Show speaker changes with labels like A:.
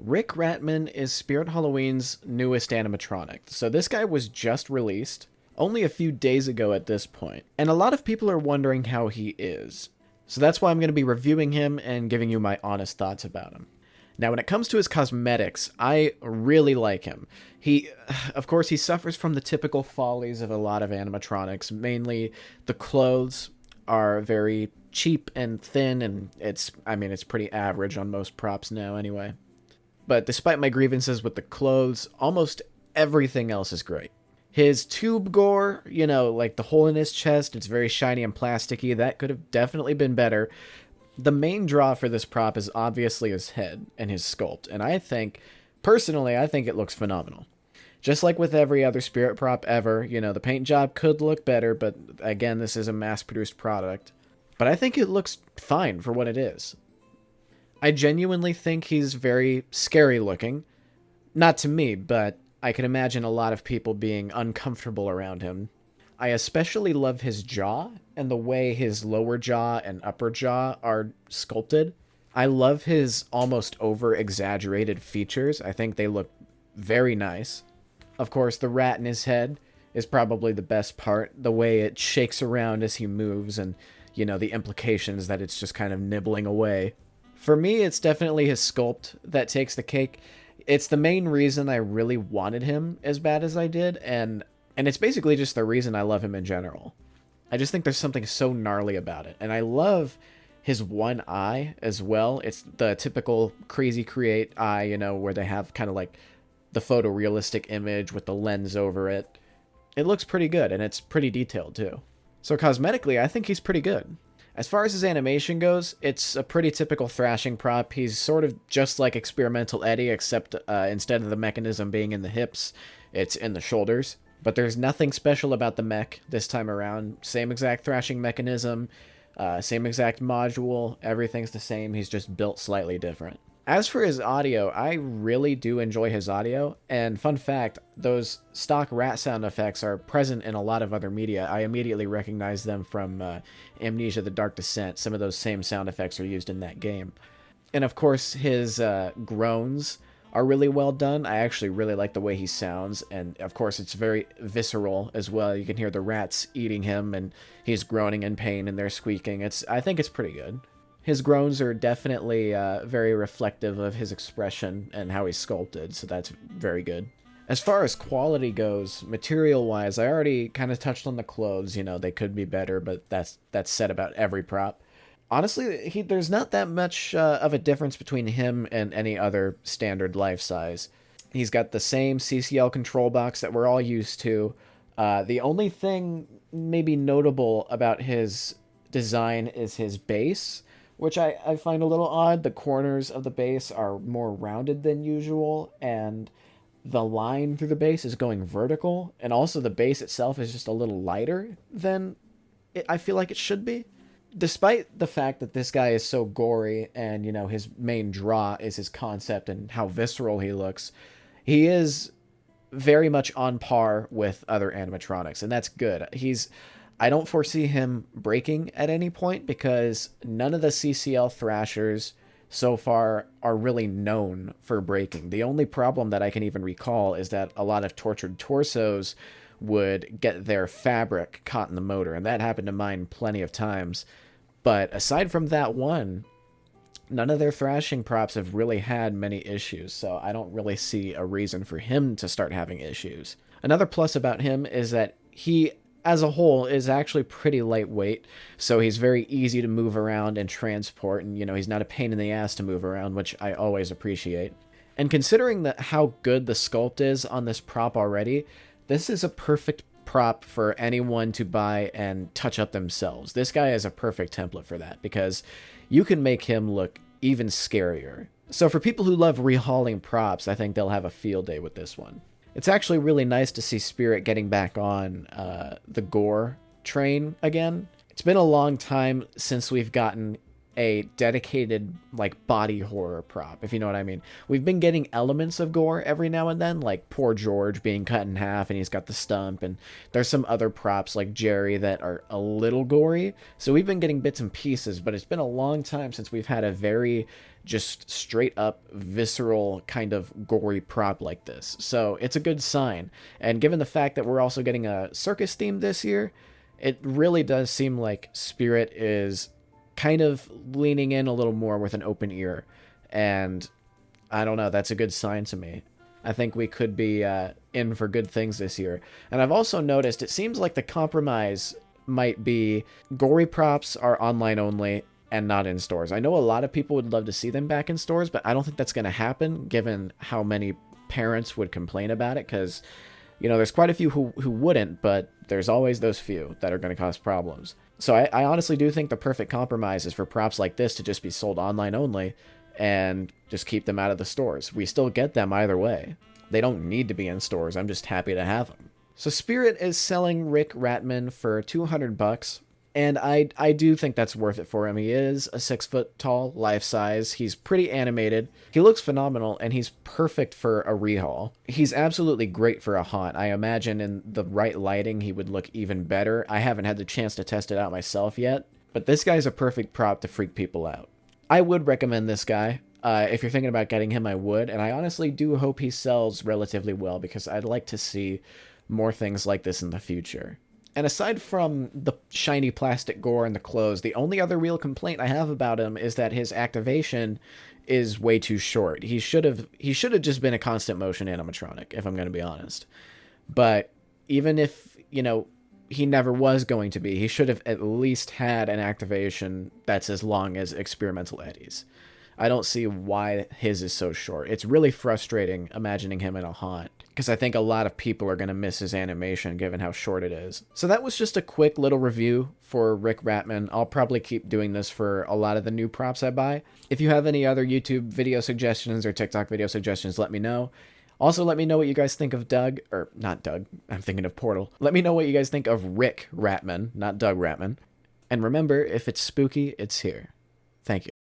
A: Rick Ratman is Spirit Halloween's newest animatronic. So this guy was just released only a few days ago at this point, and a lot of people are wondering how he is. So that's why I'm going to be reviewing him and giving you my honest thoughts about him. Now, when it comes to his cosmetics, I really like him. Of course, he suffers from the typical follies of a lot of animatronics. Mainly, the clothes are very cheap and thin, and it's pretty average on most props now anyway. But despite my grievances with the clothes, almost everything else is great. His tube gore, like the hole in his chest, it's very shiny and plasticky. That could have definitely been better. The main draw for this prop is obviously his head and his sculpt, and personally, I think it looks phenomenal. Just like with every other Spirit prop ever, the paint job could look better, but again, this is a mass-produced product. But I think it looks fine for what it is. I genuinely think he's very scary looking. Not to me, but I can imagine a lot of people being uncomfortable around him. I especially love his jaw and the way his lower jaw and upper jaw are sculpted. I love his almost over-exaggerated features. I think they look very nice. Of course, the rat in his head is probably the best part. The way it shakes around as he moves and, the implications that it's just kind of nibbling away. For me, it's definitely his sculpt that takes the cake. It's the main reason I really wanted him as bad as I did, and it's basically just the reason I love him in general. I just think there's something so gnarly about it. And I love his one eye as well. It's the typical Crazy Create eye, where they have kind of like the photorealistic image with the lens over it. It looks pretty good, and it's pretty detailed too. So cosmetically, I think he's pretty good. As far as his animation goes, it's a pretty typical thrashing prop. He's sort of just like Experimental Eddie, except instead of the mechanism being in the hips, it's in the shoulders. But there's nothing special about the mech this time around. Same exact thrashing mechanism, same exact module, everything's the same, he's just built slightly different. As for his audio, I really do enjoy his audio, and fun fact, those stock rat sound effects are present in a lot of other media. I immediately recognize them from Amnesia: The Dark Descent. Some of those same sound effects are used in that game. And of course, his groans are really well done. I actually really like the way he sounds, and of course it's very visceral as well. You can hear the rats eating him, and he's groaning in pain, and they're squeaking. I think it's pretty good. His groans are definitely very reflective of his expression and how he's sculpted, so that's very good. As far as quality goes, material-wise, I already kind of touched on the clothes. They could be better, but that's said about every prop. Honestly, there's not that much of a difference between him and any other standard life size. He's got the same CCL control box that we're all used to. The only thing maybe notable about his design is his base, which I find a little odd. The corners of the base are more rounded than usual, and the line through the base is going vertical, and also the base itself is just a little lighter than I feel like it should be. Despite the fact that this guy is so gory and, his main draw is his concept and how visceral he looks, he is very much on par with other animatronics, and that's good. I don't foresee him breaking at any point because none of the CCL thrashers so far are really known for breaking. The only problem that I can even recall is that a lot of Tortured Torsos would get their fabric caught in the motor, and that happened to mine plenty of times. But aside from that one, none of their thrashing props have really had many issues, so I don't really see a reason for him to start having issues. Another plus about him is that he, as a whole, is actually pretty lightweight, so he's very easy to move around and transport, and he's not a pain in the ass to move around, which I always appreciate. And considering how good the sculpt is on this prop already, this is a perfect prop for anyone to buy and touch up themselves. This guy is a perfect template for that, because you can make him look even scarier. So for people who love rehauling props, I think they'll have a field day with this one. It's actually really nice to see Spirit getting back on the gore train again. It's been a long time since we've gotten a dedicated, body horror prop, if you know what I mean. We've been getting elements of gore every now and then, like Poor George being cut in half and he's got the stump, and there's some other props like Jerry that are a little gory. So we've been getting bits and pieces, but it's been a long time since we've had a very just straight up visceral kind of gory prop like this. So it's a good sign. And given the fact that we're also getting a circus theme this year, it really does seem like Spirit is kind of leaning in a little more with an open ear. And I don't know, that's a good sign to me. I think we could be in for good things this year. And I've also noticed it seems like the compromise might be gory props are online only and not in stores. I know a lot of people would love to see them back in stores, but I don't think that's going to happen given how many parents would complain about it, because, you know, there's quite a few who wouldn't, but there's always those few that are going to cause problems. So I honestly do think the perfect compromise is for props like this to just be sold online only and just keep them out of the stores. We still get them either way. They don't need to be in stores. I'm just happy to have them. So Spirit is selling Rick Ratman for $200, and I do think that's worth it for him. He is a 6 foot tall, life size. He's pretty animated. He looks phenomenal, and he's perfect for a rehaul. He's absolutely great for a haunt. I imagine in the right lighting, he would look even better. I haven't had the chance to test it out myself yet, but this guy's a perfect prop to freak people out. I would recommend this guy. If you're thinking about getting him, I would, and I honestly do hope he sells relatively well, because I'd like to see more things like this in the future. And aside from the shiny plastic gore and the clothes, the only other real complaint I have about him is that his activation is way too short. He should have just been a constant motion animatronic, if I'm going to be honest. But even if, you know, he never was going to be, he should have at least had an activation that's as long as Experimental Eddie's. I don't see why his is so short. It's really frustrating imagining him in a haunt, because I think a lot of people are going to miss his animation given how short it is. So that was just a quick little review for Rick Ratman. I'll probably keep doing this for a lot of the new props I buy. If you have any other YouTube video suggestions or TikTok video suggestions, let me know. Also, let me know what you guys think of not Doug, I'm thinking of Portal. Let me know what you guys think of Rick Ratman, not Doug Ratman. And remember, if it's spooky, it's here. Thank you.